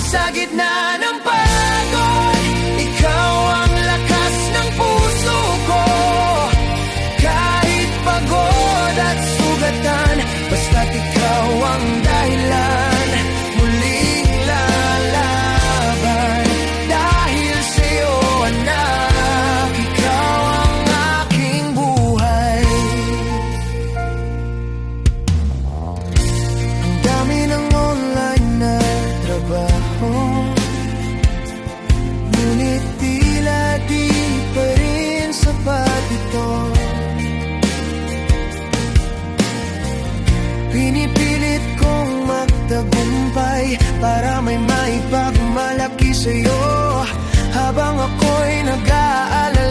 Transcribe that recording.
Sa gitna ng pagod, ikaw ang lakas ng puso ko. Kahit pagod at sugatan, basta't ikaw ang dahilan. Muling lalaban dahil sa'yo, anak. Ikaw ang aking buhay. Ang dami ng online na trabaho, ngunit tila di pa rin sapat ito. Pinipilit kong magtagumpay para may maipagmalaki sa'yo, habang ako'y nag-aalala.